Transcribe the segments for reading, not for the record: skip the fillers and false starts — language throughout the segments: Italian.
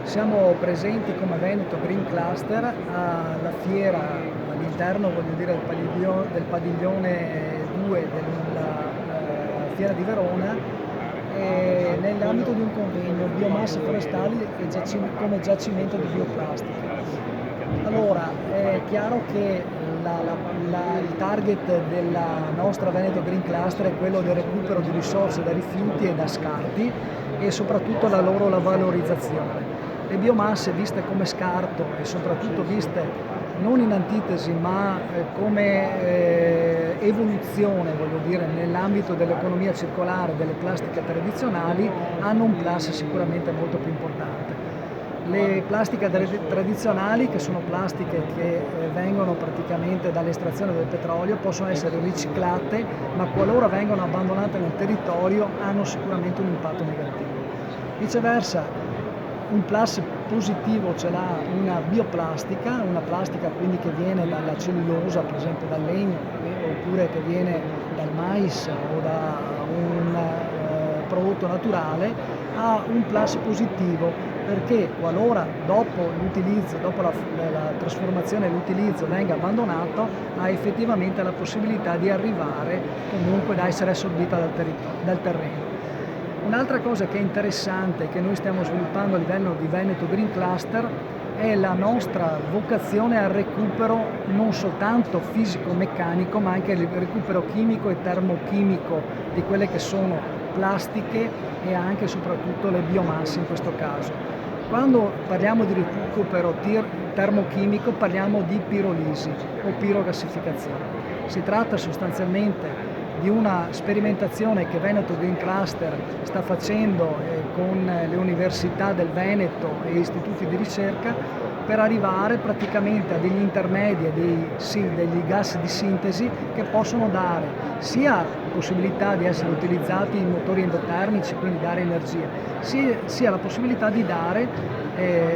Siamo presenti come Veneto Green Cluster alla fiera all'interno, voglio dire, del padiglione 2 della fiera di Verona, nell'ambito di un convegno biomasse forestali e come giacimento di bioplastica. Allora, è chiaro che il target della nostra Veneto Green Cluster è quello del recupero di risorse da rifiuti e da scarti e soprattutto la loro valorizzazione. Le biomasse viste come scarto e soprattutto viste non in antitesi ma come evoluzione, voglio dire, nell'ambito dell'economia circolare delle plastiche tradizionali, hanno un plus sicuramente molto più importante. Le plastiche tradizionali, che sono plastiche che vengono praticamente dall'estrazione del petrolio, possono essere riciclate, ma qualora vengano abbandonate nel territorio hanno sicuramente un impatto negativo. Viceversa, un plus positivo ce l'ha una bioplastica, una plastica quindi che viene dalla cellulosa, per esempio dal legno, oppure che viene dal mais o da un prodotto naturale, ha un plus positivo perché qualora dopo l'utilizzo, dopo la trasformazione e l'utilizzo venga abbandonato, ha effettivamente la possibilità di arrivare comunque da essere assorbita dal terreno. Un'altra cosa che è interessante che noi stiamo sviluppando a livello di Veneto Green Cluster è la nostra vocazione al recupero non soltanto fisico-meccanico, ma anche il recupero chimico e termochimico di quelle che sono plastiche e anche e soprattutto le biomasse in questo caso. Quando parliamo di recupero termochimico parliamo di pirolisi o pirogassificazione. Si tratta sostanzialmente di una sperimentazione che Veneto Green Cluster sta facendo con le università del Veneto e istituti di ricerca per arrivare praticamente a degli intermedi, degli gas di sintesi che possono dare sia possibilità di essere utilizzati in motori endotermici, quindi dare energia, sia la possibilità di dare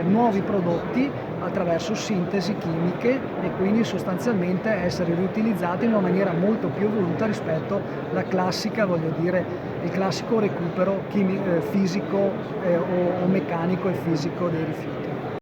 nuovi prodotti attraverso sintesi chimiche e quindi sostanzialmente essere riutilizzati in una maniera molto più evoluta rispetto alla classica, voglio dire, il classico recupero fisico o meccanico e fisico dei rifiuti.